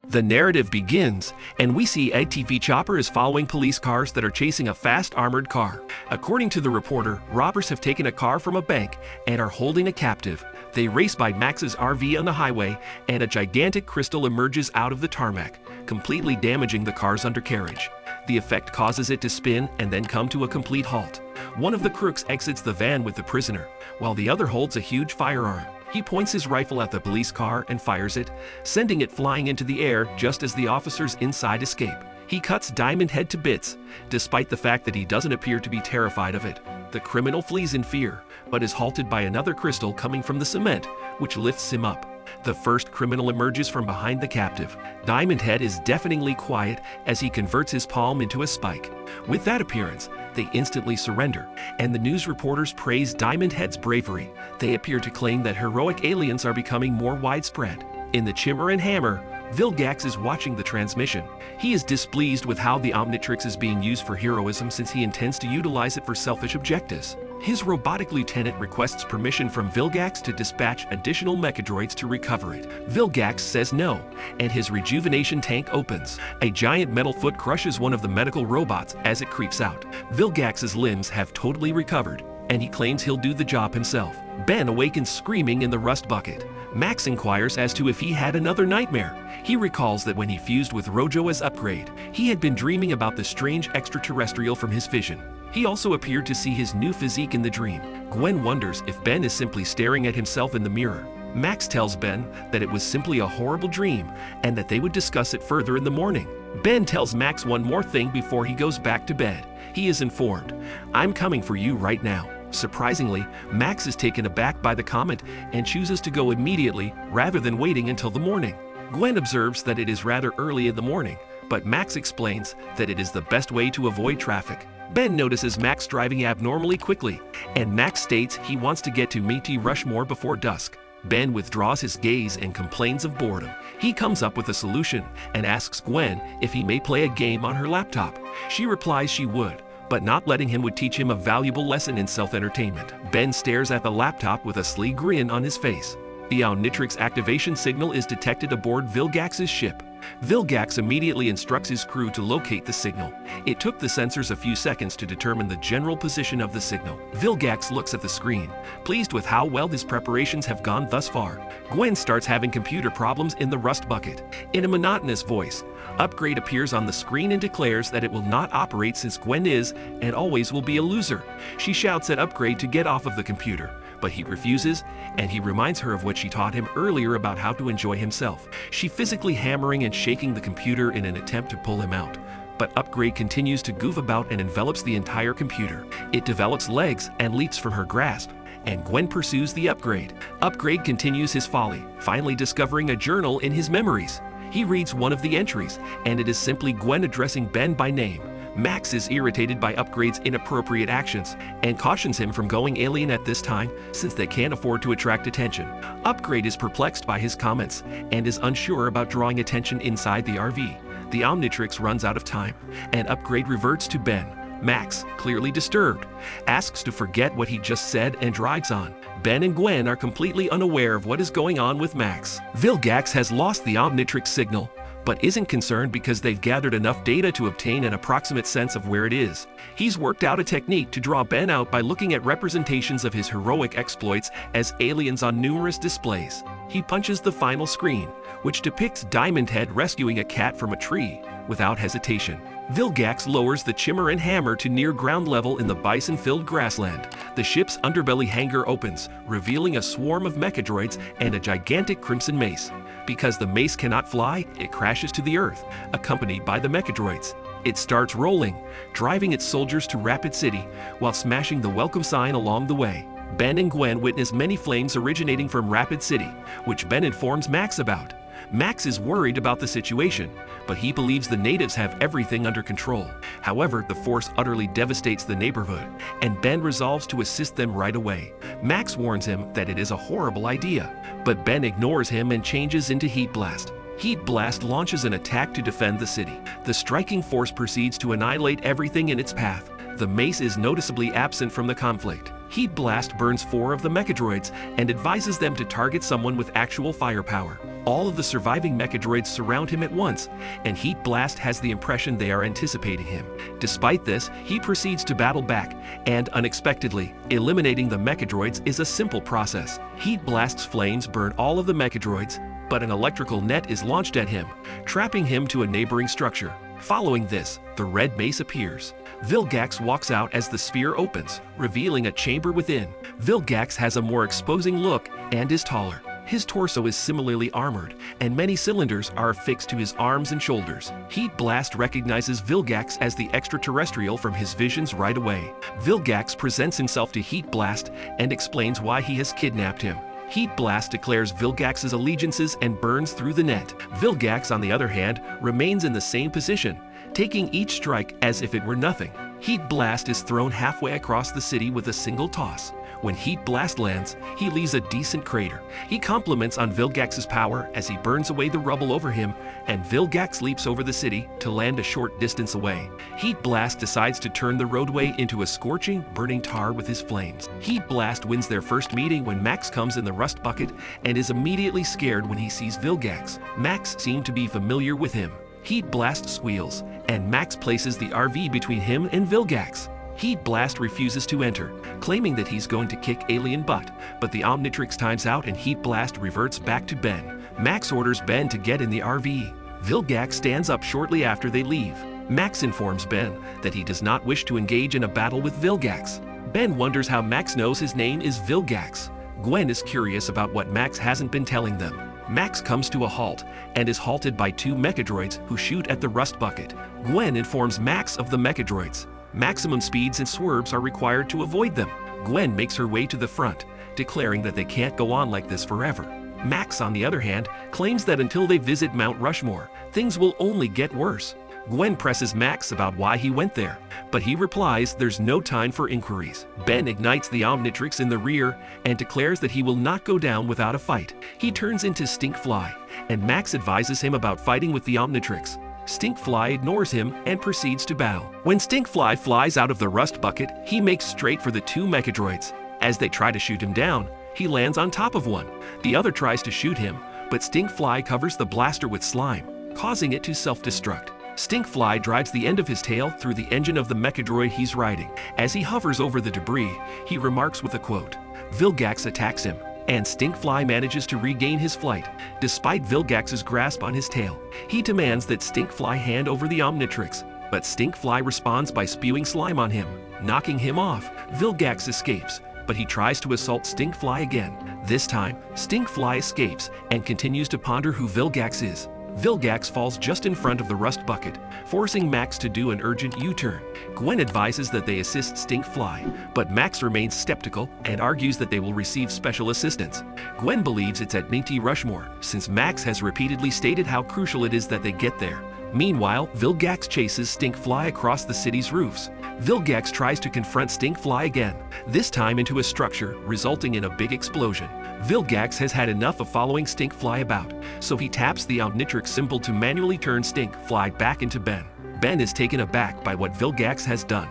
The narrative begins, and we see a TV chopper is following police cars that are chasing a fast armored car. According to the reporter, robbers have taken a car from a bank and are holding a captive. They race by Max's RV on the highway, and a gigantic crystal emerges out of the tarmac, completely damaging the car's undercarriage. The effect causes it to spin and then come to a complete halt. One of the crooks exits the van with the prisoner, while the other holds a huge firearm. He points his rifle at the police car and fires it, sending it flying into the air just as the officers inside escape. He cuts Diamondhead to bits, despite the fact that he doesn't appear to be terrified of it. The criminal flees in fear, but is halted by another crystal coming from the cement, which lifts him up. The first criminal emerges from behind the captive. Diamondhead is deafeningly quiet as he converts his palm into a spike. With that appearance, they instantly surrender, and the news reporters praise Diamondhead's bravery. They appear to claim that heroic aliens are becoming more widespread. In the Chimmer and Hammer, Vilgax is watching the transmission. He is displeased with how the Omnitrix is being used for heroism since he intends to utilize it for selfish objectives. His robotic lieutenant requests permission from Vilgax to dispatch additional mechadroids to recover it. Vilgax says no, and his rejuvenation tank opens. A giant metal foot crushes one of the medical robots as it creeps out. Vilgax's limbs have totally recovered, and he claims he'll do the job himself. Ben awakens screaming in the rust bucket. Max inquires as to if he had another nightmare. He recalls that when he fused with Rojo as upgrade, he had been dreaming about the strange extraterrestrial from his vision. He also appeared to see his new physique in the dream. Gwen wonders if Ben is simply staring at himself in the mirror. Max tells Ben that it was simply a horrible dream and that they would discuss it further in the morning. Ben tells Max one more thing before he goes back to bed. He is informed, "I'm coming for you right now." Surprisingly, Max is taken aback by the comment and chooses to go immediately rather than waiting until the morning. Gwen observes that it is rather early in the morning, but Max explains that it is the best way to avoid traffic. Ben notices Max driving abnormally quickly, and Max states he wants to get to Métis Rushmore before dusk. Ben withdraws his gaze and complains of boredom. He comes up with a solution and asks Gwen if he may play a game on her laptop. She replies she would, but not letting him would teach him a valuable lesson in self-entertainment. Ben stares at the laptop with a sly grin on his face. The Omnitrix activation signal is detected aboard Vilgax's ship. Vilgax immediately instructs his crew to locate the signal. It took the sensors a few seconds to determine the general position of the signal. Vilgax looks at the screen, pleased with how well his preparations have gone thus far. Gwen starts having computer problems in the rust bucket. In a monotonous voice, Upgrade appears on the screen and declares that it will not operate since Gwen is and always will be a loser. She shouts at Upgrade to get off of the computer, but he refuses, and he reminds her of what she taught him earlier about how to enjoy himself. She physically hammering and shaking the computer in an attempt to pull him out. But Upgrade continues to goof about and envelops the entire computer. It develops legs and leaps from her grasp, and Gwen pursues the Upgrade. Upgrade continues his folly, finally discovering a journal in his memories. He reads one of the entries, and it is simply Gwen addressing Ben by name. Max is irritated by Upgrade's inappropriate actions and cautions him from going alien at this time since they can't afford to attract attention. Upgrade is perplexed by his comments and is unsure about drawing attention inside the RV. The Omnitrix runs out of time, and Upgrade reverts to Ben. Max, clearly disturbed, asks to forget what he just said and drives on. Ben and Gwen are completely unaware of what is going on with Max. Vilgax has lost the Omnitrix signal, but isn't concerned because they've gathered enough data to obtain an approximate sense of where it is. He's worked out a technique to draw Ben out by looking at representations of his heroic exploits as aliens on numerous displays. He punches the final screen, which depicts Diamondhead rescuing a cat from a tree without hesitation. Vilgax lowers the Chimmer and Hammer to near ground level in the bison-filled grassland. The ship's underbelly hangar opens, revealing a swarm of mechadroids and a gigantic crimson mace. Because the mace cannot fly, it crashes to the earth, accompanied by the mechadroids. It starts rolling, driving its soldiers to Rapid City, while smashing the welcome sign along the way. Ben and Gwen witness many flames originating from Rapid City, which Ben informs Max about. Max is worried about the situation, but he believes the natives have everything under control. However, the force utterly devastates the neighborhood, and Ben resolves to assist them right away. Max warns him that it is a horrible idea, but Ben ignores him and changes into Heat Blast. Heat Blast launches an attack to defend the city. The striking force proceeds to annihilate everything in its path. The mace is noticeably absent from the conflict. Heat Blast burns 4 of the mechadroids and advises them to target someone with actual firepower. All of the surviving mechadroids surround him at once, and Heat Blast has the impression they are anticipating him. Despite this, he proceeds to battle back, and unexpectedly, eliminating the mechadroids is a simple process. Heat Blast's flames burn all of the mechadroids, but an electrical net is launched at him, trapping him to a neighboring structure. Following this, the red mace appears. Vilgax walks out as the sphere opens, revealing a chamber within. Vilgax has a more exposing look and is taller. His torso is similarly armored, and many cylinders are affixed to his arms and shoulders. Heat Blast recognizes Vilgax as the extraterrestrial from his visions right away. Vilgax presents himself to Heat Blast and explains why he has kidnapped him. Heat Blast declares Vilgax's allegiances and burns through the net. Vilgax, on the other hand, remains in the same position, taking each strike as if it were nothing. Heat Blast is thrown halfway across the city with a single toss. When Heat Blast lands, he leaves a decent crater. He compliments on Vilgax's power as he burns away the rubble over him, and Vilgax leaps over the city to land a short distance away. Heat Blast decides to turn the roadway into a scorching, burning tar with his flames. Heat Blast wins their first meeting when Max comes in the rust bucket and is immediately scared when he sees Vilgax. Max seemed to be familiar with him. Heat Blast squeals, and Max places the RV between him and Vilgax. Heat Blast refuses to enter, claiming that he's going to kick alien butt, but the Omnitrix times out and Heat Blast reverts back to Ben. Max orders Ben to get in the RV. Vilgax stands up shortly after they leave. Max informs Ben that he does not wish to engage in a battle with Vilgax. Ben wonders how Max knows his name is Vilgax. Gwen is curious about what Max hasn't been telling them. Max comes to a halt and is halted by two mechadroids who shoot at the rust bucket. Gwen informs Max of the mechadroids. Maximum speeds and swerves are required to avoid them. Gwen makes her way to the front, declaring that they can't go on like this forever. Max, on the other hand, claims that until they visit Mount Rushmore, things will only get worse. Gwen presses Max about why he went there, but he replies there's no time for inquiries. Ben ignites the Omnitrix in the rear and declares that he will not go down without a fight. He turns into Stinkfly, and Max advises him about fighting with the Omnitrix. Stinkfly ignores him and proceeds to battle. When Stinkfly flies out of the rust bucket, he makes straight for the two mechadroids. As they try to shoot him down, he lands on top of one. The other tries to shoot him, but Stinkfly covers the blaster with slime, causing it to self-destruct. Stinkfly drives the end of his tail through the engine of the mechadroid he's riding. As he hovers over the debris, he remarks with a quote. Vilgax attacks him, and Stinkfly manages to regain his flight, despite Vilgax's grasp on his tail. He demands that Stinkfly hand over the Omnitrix, but Stinkfly responds by spewing slime on him, knocking him off. Vilgax escapes, but he tries to assault Stinkfly again. This time, Stinkfly escapes and continues to ponder who Vilgax is. Vilgax falls just in front of the rust bucket, forcing Max to do an urgent U-turn. Gwen advises that they assist Stinkfly, but Max remains skeptical and argues that they will receive special assistance. Gwen believes it's at Mount Rushmore, since Max has repeatedly stated how crucial it is that they get there. Meanwhile, Vilgax chases Stinkfly across the city's roofs. Vilgax tries to confront Stinkfly again, this time into a structure, resulting in a big explosion. Vilgax has had enough of following Stinkfly about, so he taps the Omnitrix symbol to manually turn Stinkfly back into Ben. Ben is taken aback by what Vilgax has done.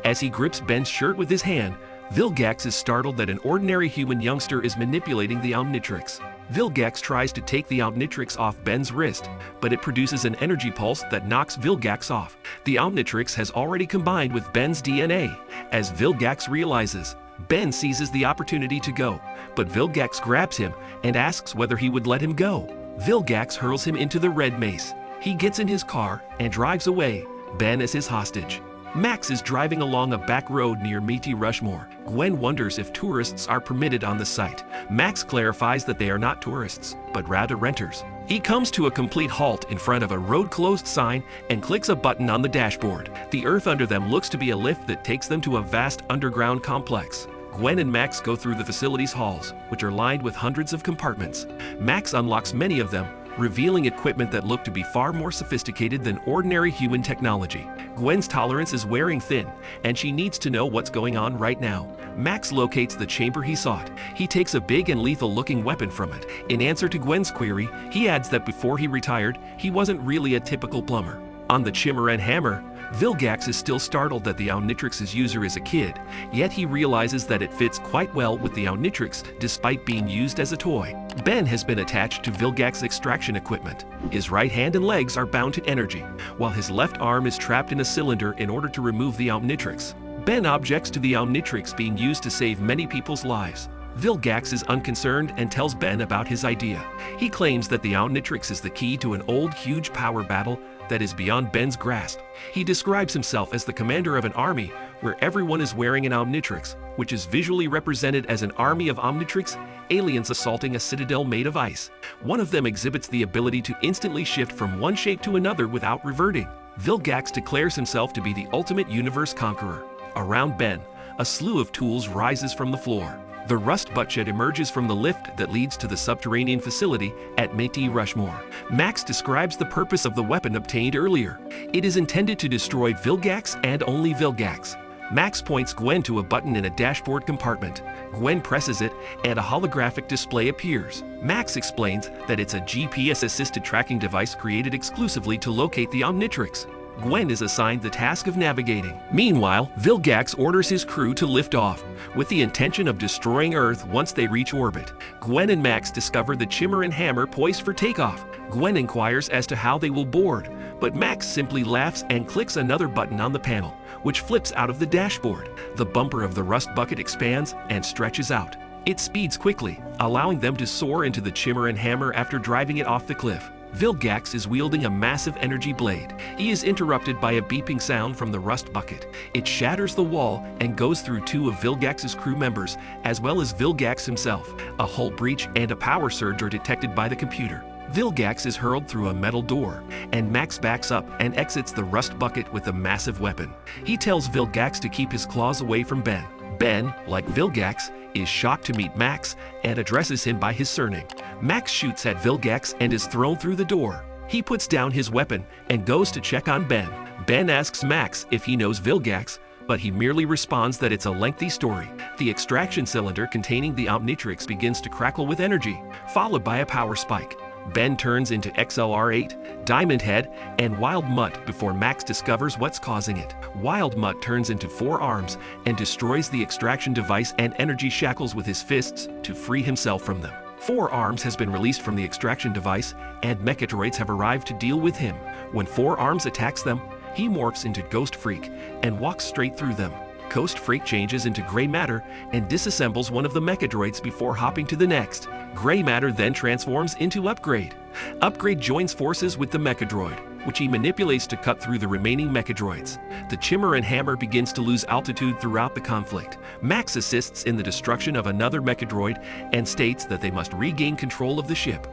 As he grips Ben's shirt with his hand, Vilgax is startled that an ordinary human youngster is manipulating the Omnitrix. Vilgax tries to take the Omnitrix off Ben's wrist, but it produces an energy pulse that knocks Vilgax off. The Omnitrix has already combined with Ben's DNA. As Vilgax realizes, Ben seizes the opportunity to go, but Vilgax grabs him and asks whether he would let him go. Vilgax hurls him into the red mace. He gets in his car and drives away, Ben as his hostage. Max is driving along a back road near Mount Rushmore. Gwen wonders if tourists are permitted on the site. Max clarifies that they are not tourists, but rather renters. He comes to a complete halt in front of a road closed sign and clicks a button on the dashboard. The earth under them looks to be a lift that takes them to a vast underground complex. Gwen and Max go through the facility's halls, which are lined with hundreds of compartments. Max unlocks many of them, revealing equipment that look to be far more sophisticated than ordinary human technology. Gwen's tolerance is wearing thin, and she needs to know what's going on right now. Max locates the chamber he sought. He takes a big and lethal-looking weapon from it. In answer to Gwen's query, he adds that before he retired, he wasn't really a typical plumber. On the Chimera and Hammer, Vilgax is still startled that the Omnitrix's user is a kid, yet he realizes that it fits quite well with the Omnitrix despite being used as a toy. Ben has been attached to Vilgax's extraction equipment. His right hand and legs are bound to energy, while his left arm is trapped in a cylinder in order to remove the Omnitrix. Ben objects to the Omnitrix being used to save many people's lives. Vilgax is unconcerned and tells Ben about his idea. He claims that the Omnitrix is the key to an old, huge power battle that is beyond Ben's grasp. He describes himself as the commander of an army where everyone is wearing an Omnitrix, which is visually represented as an army of Omnitrix aliens assaulting a citadel made of ice. One of them exhibits the ability to instantly shift from one shape to another without reverting. Vilgax declares himself to be the ultimate universe conqueror. Around Ben, a slew of tools rises from the floor. The rust bucket emerges from the lift that leads to the subterranean facility at Mount Rushmore. Max describes the purpose of the weapon obtained earlier. It is intended to destroy Vilgax and only Vilgax. Max points Gwen to a button in a dashboard compartment. Gwen presses it and a holographic display appears. Max explains that it's a GPS-assisted tracking device created exclusively to locate the Omnitrix. Gwen is assigned the task of navigating. Meanwhile, Vilgax orders his crew to lift off, with the intention of destroying Earth once they reach orbit. Gwen and Max discover the Chimera and Hammer poised for takeoff. Gwen inquires as to how they will board, but Max simply laughs and clicks another button on the panel, which flips out of the dashboard. The bumper of the rust bucket expands and stretches out. It speeds quickly, allowing them to soar into the Chimera and Hammer after driving it off the cliff. Vilgax is wielding a massive energy blade. He is interrupted by a beeping sound from the rust bucket. It shatters the wall and goes through two of Vilgax's crew members, as well as Vilgax himself. A hull breach and a power surge are detected by the computer. Vilgax is hurled through a metal door, and Max backs up and exits the rust bucket with a massive weapon. He tells Vilgax to keep his claws away from Ben. Ben, like Vilgax, is shocked to meet Max and addresses him by his surname. Max shoots at Vilgax and is thrown through the door. He puts down his weapon and goes to check on Ben. Ben asks Max if he knows Vilgax, but he merely responds that it's a lengthy story. The extraction cylinder containing the Omnitrix begins to crackle with energy, followed by a power spike. Ben turns into XLR-8, Diamondhead, and Wild Mutt before Max discovers what's causing it. Wild Mutt turns into 4 arms and destroys the extraction device and energy shackles with his fists to free himself from them. 4 arms has been released from the extraction device, and mechadroids have arrived to deal with him. When 4 arms attacks them, he morphs into Ghost Freak and walks straight through them. Ghost Freak changes into gray matter and disassembles one of the mechadroids before hopping to the next. Gray matter then transforms into Upgrade. Upgrade joins forces with the mechadroid, which he manipulates to cut through the remaining mechadroids. The Chimera and Hammer begins to lose altitude throughout the conflict. Max assists in the destruction of another mechadroid and states that they must regain control of the ship.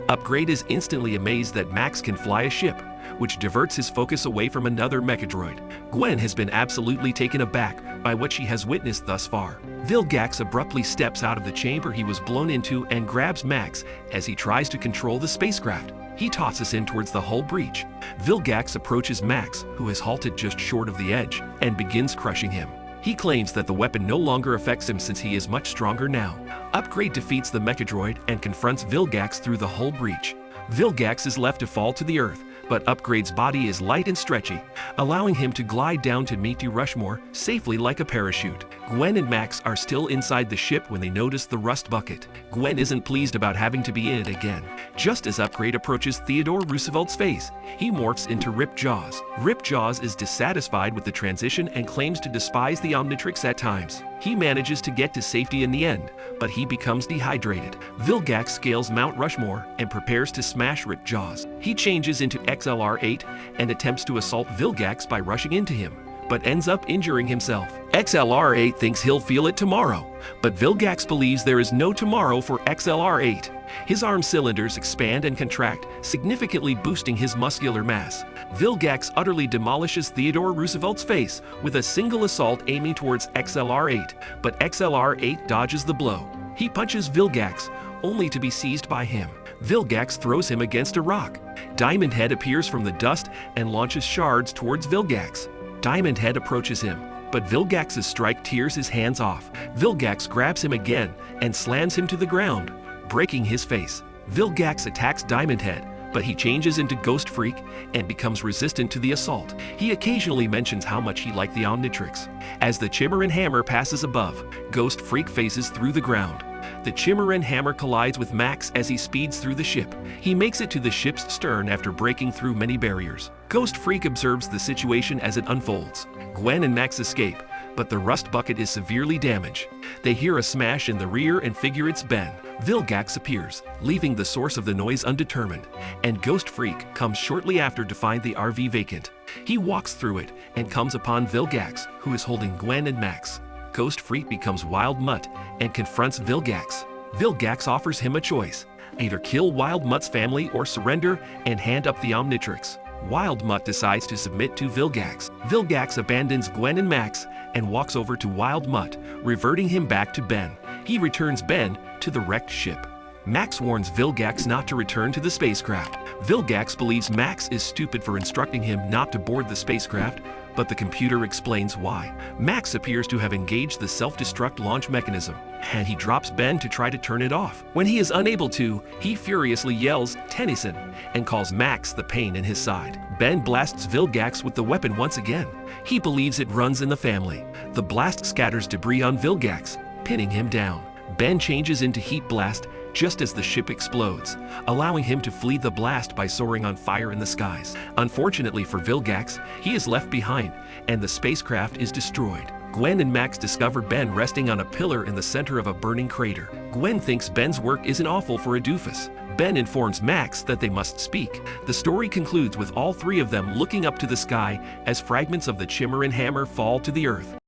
Upgrade is instantly amazed that Max can fly a ship, which diverts his focus away from another mechadroid. Gwen has been absolutely taken aback by what she has witnessed thus far. Vilgax abruptly steps out of the chamber he was blown into and grabs Max as he tries to control the spacecraft. He tosses him towards the hull breach. Vilgax approaches Max, who has halted just short of the edge, and begins crushing him. He claims that the weapon no longer affects him since he is much stronger now. Upgrade defeats the mechadroid and confronts Vilgax through the hull breach. Vilgax is left to fall to the earth, but Upgrade's body is light and stretchy, allowing him to glide down to Mount Rushmore safely like a parachute. Gwen and Max are still inside the ship when they notice the rust bucket. Gwen isn't pleased about having to be in it again. Just as Upgrade approaches Theodore Roosevelt's face, he morphs into Rip Jaws. Rip Jaws is dissatisfied with the transition and claims to despise the Omnitrix at times. He manages to get to safety in the end, but he becomes dehydrated. Vilgax scales Mount Rushmore and prepares to smash Rip Jaws. He changes into XLR-8 and attempts to assault Vilgax by rushing into him, but ends up injuring himself. XLR-8 thinks he'll feel it tomorrow, but Vilgax believes there is no tomorrow for XLR-8. His arm cylinders expand and contract, significantly boosting his muscular mass. Vilgax utterly demolishes Theodore Roosevelt's face with a single assault aiming towards XLR-8, but XLR-8 dodges the blow. He punches Vilgax, only to be seized by him. Vilgax throws him against a rock. Diamondhead appears from the dust and launches shards towards Vilgax. Diamondhead approaches him, but Vilgax's strike tears his hands off. Vilgax grabs him again and slams him to the ground, breaking his face. Vilgax attacks Diamondhead, but he changes into Ghost Freak and becomes resistant to the assault. He occasionally mentions how much he liked the Omnitrix. As the Chimera hammer passes above, Ghost Freak faces through the ground. The Chimera hammer collides with Max as he speeds through the ship. He makes it to the ship's stern after breaking through many barriers. Ghost Freak observes the situation as it unfolds. Gwen and Max escape, but the rust bucket is severely damaged. They hear a smash in the rear and figure it's Ben. Vilgax appears, leaving the source of the noise undetermined, and Ghost Freak comes shortly after to find the RV vacant. He walks through it and comes upon Vilgax, who is holding Gwen and Max. Ghost Freak becomes Wild Mutt and confronts Vilgax. Vilgax offers him a choice: either kill Wild Mutt's family or surrender and hand up the Omnitrix. Wild Mutt decides to submit to Vilgax. Vilgax abandons Gwen and Max and walks over to Wild Mutt, reverting him back to Ben. He returns Ben to the wrecked ship. Max warns Vilgax not to return to the spacecraft. Vilgax believes Max is stupid for instructing him not to board the spacecraft, but the computer explains why. Max appears to have engaged the self-destruct launch mechanism, and he drops Ben to try to turn it off. When he is unable to, he furiously yells Tennyson and calls Max the pain in his side. Ben blasts Vilgax with the weapon once again. He believes it runs in the family. The blast scatters debris on Vilgax, pinning him down. Ben changes into Heat Blast just as the ship explodes, allowing him to flee the blast by soaring on fire in the skies. Unfortunately for Vilgax, he is left behind, and the spacecraft is destroyed. Gwen and Max discover Ben resting on a pillar in the center of a burning crater. Gwen thinks Ben's work isn't awful for a doofus. Ben informs Max that they must speak. The story concludes with all three of them looking up to the sky as fragments of the Chimera hammer fall to the earth.